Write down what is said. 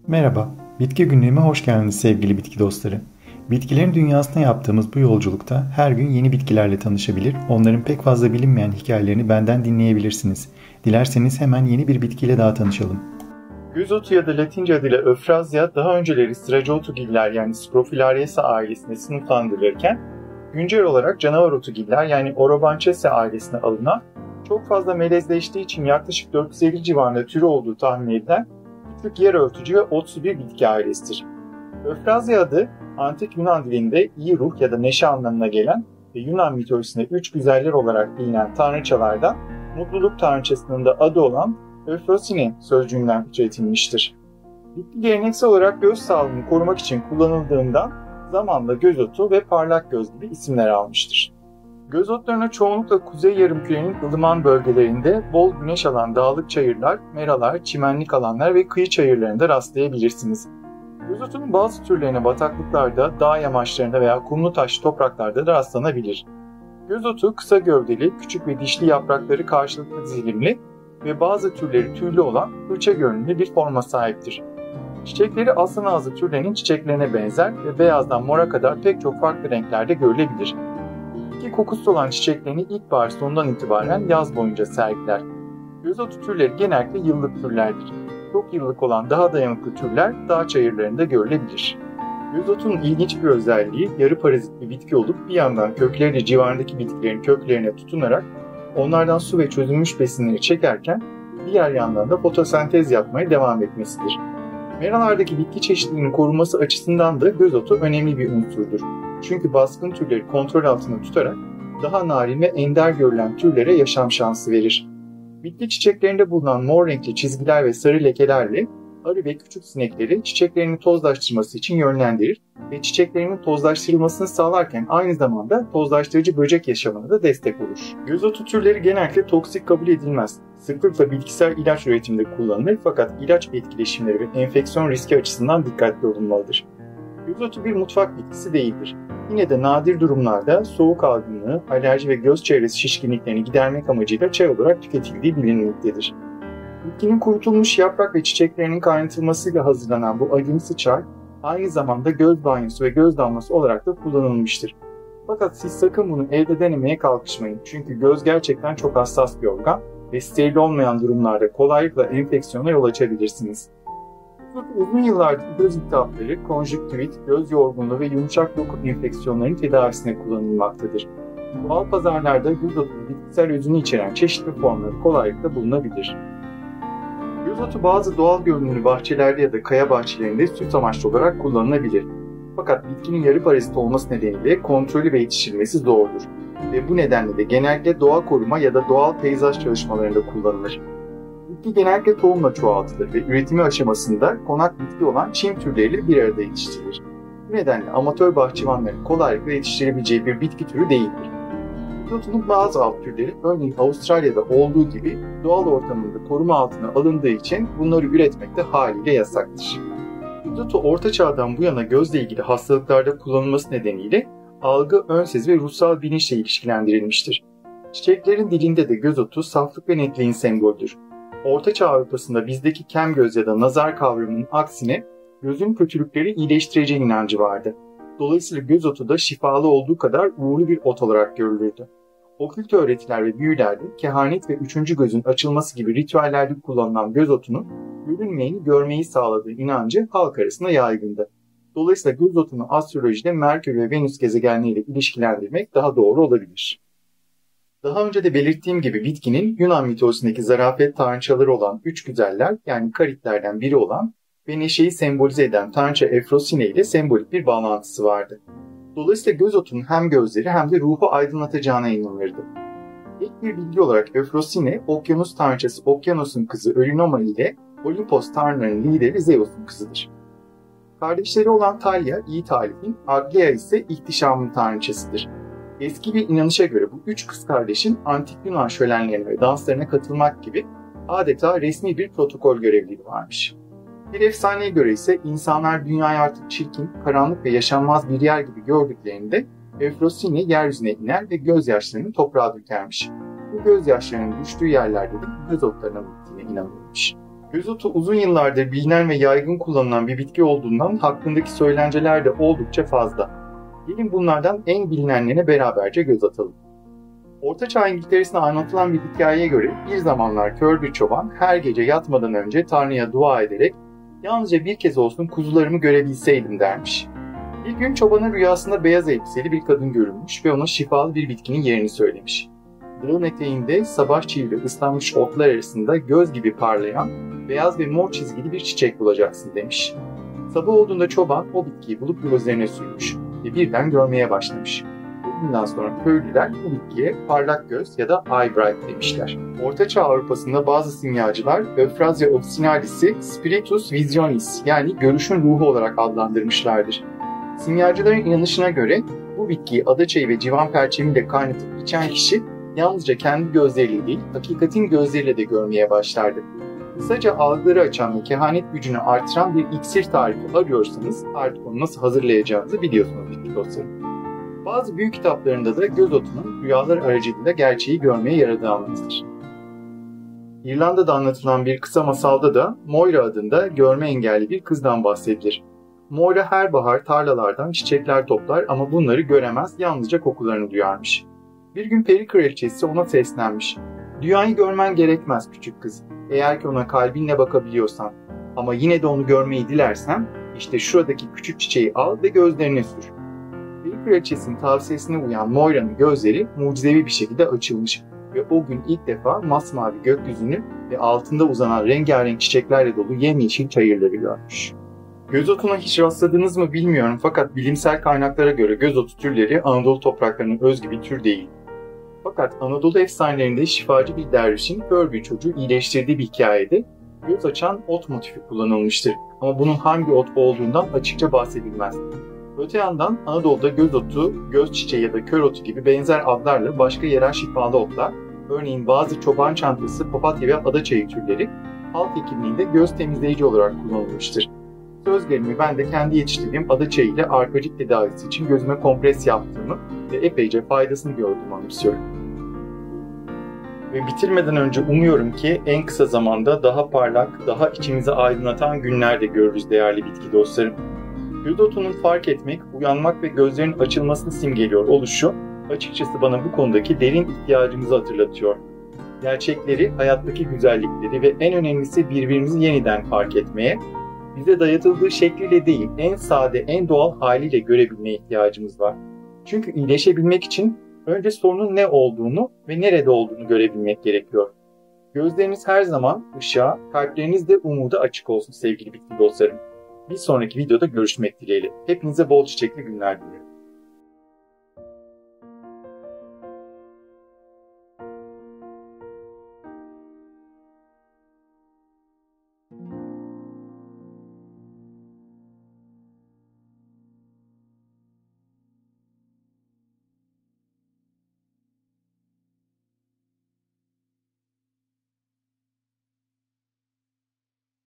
Merhaba, Bitki Günlüğü'me hoş geldiniz sevgili bitki dostları. Bitkilerin dünyasına yaptığımız bu yolculukta her gün yeni bitkilerle tanışabilir, onların pek fazla bilinmeyen hikayelerini benden dinleyebilirsiniz. Dilerseniz hemen yeni bir bitkiyle daha tanışalım. Göz otu ya da Latince adıyla Öfrazya daha önceleri Sıracotugiller yani Scrophulariaceae ailesine sınıflandırılırken, güncel olarak canavar otugiller yani Orobanchaceae ailesine alınan, çok fazla melezleştiği için yaklaşık 450 civarında türü olduğu tahmin edilen küçük yer örtücü ve otsu bir bitki ailesidir. Öfrazya adı antik Yunan dilinde iyi ruh ya da neşe anlamına gelen ve Yunan mitolojisinde üç güzeller olarak bilinen tanrıçalardan mutluluk tanrıçasının da adı olan Öfrosine sözcüğünden türetilmiştir. Bitki geleneksel olarak göz sağlığını korumak için kullanıldığından zamanla göz otu ve parlak göz gibi isimler almıştır. Göz otlarına çoğunlukla kuzey yarımkürenin ılıman bölgelerinde bol güneş alan dağlık çayırlar, meralar, çimenlik alanlar ve kıyı çayırlarında rastlayabilirsiniz. Göz otunun bazı türlerine bataklıklarda, dağ yamaçlarında veya kumlu taşlı topraklarda da rastlanabilir. Göz otu kısa gövdeli, küçük ve dişli yaprakları karşılıklı dizilimli ve bazı türleri tüylü olan fırça görünümlü bir forma sahiptir. Çiçekleri aslan ağzı türlerinin çiçeklerine benzer ve beyazdan mora kadar pek çok farklı renklerde görülebilir. Bitki kokusu olan çiçeklerini ilkbahar sonundan itibaren yaz boyunca sergiler. Göz otu türleri genellikle yıllık türlerdir. Çok yıllık olan daha dayanıklı türler dağ çayırlarında görülebilir. Göz otunun ilginç bir özelliği yarı parazit bir bitki olup bir yandan kökleriyle civarındaki bitkilerin köklerine tutunarak onlardan su ve çözülmüş besinleri çekerken diğer yandan da fotosentez yapmaya devam etmesidir. Meralardaki bitki çeşitliliğinin korunması açısından da göz otu önemli bir unsurdur. Çünkü baskın türleri kontrol altında tutarak daha narin ve ender görülen türlere yaşam şansı verir. Bitki çiçeklerinde bulunan mor renkli çizgiler ve sarı lekelerle arı ve küçük sinekleri çiçeklerini tozlaştırması için yönlendirir ve çiçeklerinin tozlaştırılmasını sağlarken aynı zamanda tozlaştırıcı böcek yaşamına da destek olur. Göz otu türleri genellikle toksik kabul edilmez. Sıklıkla bitkisel ilaç üretiminde kullanılır fakat ilaç etkileşimleri ve enfeksiyon riski açısından dikkatli olunmalıdır. Göz otu bir mutfak bitkisi değildir. Yine de nadir durumlarda soğuk algınlığı, alerji ve göz çevresi şişkinliklerini gidermek amacıyla çay olarak tüketildiği bilinmektedir. Bitkinin kurutulmuş yaprak ve çiçeklerinin kaynatılmasıyla hazırlanan bu acımsı çay, aynı zamanda göz banyosu ve göz damlası olarak da kullanılmıştır. Fakat siz sakın bunu evde denemeye kalkışmayın çünkü göz gerçekten çok hassas bir organ ve steril olmayan durumlarda kolaylıkla enfeksiyona yol açabilirsiniz. Uzun yıllardır göz iltihapları, konjüktivit, göz yorgunluğu ve yumuşak doku enfeksiyonlarının tedavisine kullanılmaktadır. Doğal pazarlarda göz otunun bitkisel özünü içeren çeşitli formları kolaylıkla bulunabilir. Göz otu bazı doğal görünümlü bahçelerde ya da kaya bahçelerinde süs amaçlı olarak kullanılabilir. Fakat bitkinin yarı parazit olması nedeniyle kontrolü ve yetiştirilmesi zordur. Ve bu nedenle de genellikle doğa koruma ya da doğal peyzaj çalışmalarında kullanılır. Bitki genellikle tohumla çoğaltılır ve üretimi aşamasında konak bitki olan çim türleriyle bir arada yetiştirilir. Bu nedenle amatör bahçıvanların kolaylıkla yetiştirebileceği bir bitki türü değildir. Göz otunun bazı alt türleri, örneğin Avustralya'da olduğu gibi doğal ortamında koruma altına alındığı için bunları üretmek de haliyle yasaktır. Göz otu Orta Çağ'dan bu yana gözle ilgili hastalıklarda kullanılması nedeniyle algı, önsezi ve ruhsal bilinçle ilişkilendirilmiştir. Çiçeklerin dilinde de göz otu saflık ve netliğin sembolüdür. Orta Çağ Avrupa'sında bizdeki kem göz ya da nazar kavramının aksine gözün kötülükleri iyileştireceği inancı vardı. Dolayısıyla göz otu da şifalı olduğu kadar uğurlu bir ot olarak görülürdü. Okült öğretiler ve büyülerde kehanet ve üçüncü gözün açılması gibi ritüellerde kullanılan göz otunun görünmeyeni görmeyi sağladığı inancı halk arasında yaygındı. Dolayısıyla göz otunu astrolojide Merkür ve Venüs gezegenleriyle ilişkilendirmek daha doğru olabilir. Daha önce de belirttiğim gibi bitkinin Yunan mitolojisindeki zarafet tanrıçaları olan üç güzeller yani karitlerden biri olan ve neşeyi sembolize eden tanrıça Efrosine ile sembolik bir bağlantısı vardı. Dolayısıyla göz otunun hem gözleri hem de ruhu aydınlatacağına inanılırdı. İlk bir bilgi olarak Efrosine, okyanus tanrıçası Okyanos'un kızı Eurynome ile Olimpos tanrılarının lideri Zeus'un kızıdır. Kardeşleri olan Talya, iyi talifin, Aglaea ise ihtişamın tanrıçasıdır. Eski bir inanışa göre bu üç kız kardeşin antik Yunan şölenlerine ve danslarına katılmak gibi adeta resmi bir protokol görevliliği varmış. Bir efsaneye göre ise insanlar dünyayı artık çirkin, karanlık ve yaşanmaz bir yer gibi gördüklerinde Efrosine yeryüzüne iner ve gözyaşlarını toprağa dökermiş. Bu gözyaşlarının düştüğü yerlerde de göz otlarına bittiğine inanılmış. Gözotu uzun yıllardır bilinen ve yaygın kullanılan bir bitki olduğundan hakkındaki söylenceler de oldukça fazla. Gelin bunlardan en bilinenlerine beraberce göz atalım. Orta Çağ İngiltere'sinde anlatılan bir hikayeye göre bir zamanlar kör bir çoban her gece yatmadan önce Tanrı'ya dua ederek yalnızca bir kez olsun kuzularımı görebilseydim dermiş. Bir gün çobanın rüyasında beyaz elbiseli bir kadın görünmüş ve ona şifalı bir bitkinin yerini söylemiş. Dağın eteğinde sabah çiğli ıslanmış otlar arasında göz gibi parlayan beyaz ve mor çizgili bir çiçek bulacaksın demiş. Sabah olduğunda çoban o bitkiyi bulup gözlerine sürmüş ve birden görmeye başlamış. Bundan sonra köylüler bu bitkiye parlak göz ya da eye bright demişler. Orta Çağ Avrupa'sında bazı simyacılar Euphrasia officinalis'i Spiritus Visionis yani görüşün ruhu olarak adlandırmışlardır. Simyacıların inanışına göre bu bitkiyi adaçayı ve civan perçemiyle kaynatıp içen kişi yalnızca kendi gözleriyle değil, hakikatin gözleriyle de görmeye başlardı. Kısaca algıları açan ve kehanet gücünü artıran bir iksir tarifi arıyorsanız artık onu nasıl hazırlayacağınızı biliyorsunuz bitki dostlarım. Bazı büyük kitaplarında da göz otunun rüyalar aracılığıyla gerçeği görmeye yaradığı anlatılır. İrlanda'da anlatılan bir kısa masalda da Moira adında görme engelli bir kızdan bahsedilir. Moira her bahar tarlalardan çiçekler toplar ama bunları göremez, yalnızca kokularını duyarmış. Bir gün peri kraliçesi ona seslenmiş. "Dünyayı görmen gerekmez küçük kız. Eğer ki ona kalbinle bakabiliyorsan ama yine de onu görmeyi dilersen işte şuradaki küçük çiçeği al ve gözlerine sür." Peri kraliçesinin tavsiyesine uyan Moira'nın gözleri mucizevi bir şekilde açılmış ve o gün ilk defa masmavi gökyüzünü ve altında uzanan rengarenk çiçeklerle dolu yemyeşil çayırları görmüş. Göz otuna hiç rastladınız mı bilmiyorum fakat bilimsel kaynaklara göre göz otu türleri Anadolu topraklarının özgü bir tür değil. Fakat Anadolu efsanelerinde şifacı bir dervişin kör bir çocuğu iyileştirdiği bir hikayede göz açan ot motifi kullanılmıştır. Ama bunun hangi ot olduğundan açıkça bahsedilmez. Öte yandan Anadolu'da göz otu, göz çiçeği ya da kör otu gibi benzer adlarla başka yerel şifalı otlar, örneğin bazı çoban çantası, papatya ve adaçayı türleri halk hekimliğinde göz temizleyici olarak kullanılmıştır. Söz gelimi ben de kendi yetiştirdiğim adaçayı ile arpacık tedavisi için gözüme kompres yaptığımı ve epeyce faydasını gördüğümü anımsıyorum. Ve bitirmeden önce umuyorum ki en kısa zamanda daha parlak, daha içimizi aydınlatan günler de görürüz değerli bitki dostlarım. Göz otunun fark etmek, uyanmak ve gözlerin açılmasını simgeliyor oluşu, açıkçası bana bu konudaki derin ihtiyacımızı hatırlatıyor. Gerçekleri, hayattaki güzellikleri ve en önemlisi birbirimizi yeniden fark etmeye, bize dayatıldığı şekliyle değil, en sade, en doğal haliyle görebilmeye ihtiyacımız var. Çünkü iyileşebilmek için önce sorunun ne olduğunu ve nerede olduğunu görebilmek gerekiyor. Gözleriniz her zaman ışığa, kalpleriniz de umuda açık olsun sevgili bitki dostlarım. Bir sonraki videoda görüşmek dileğiyle. Hepinize bol çiçekli günler diliyorum.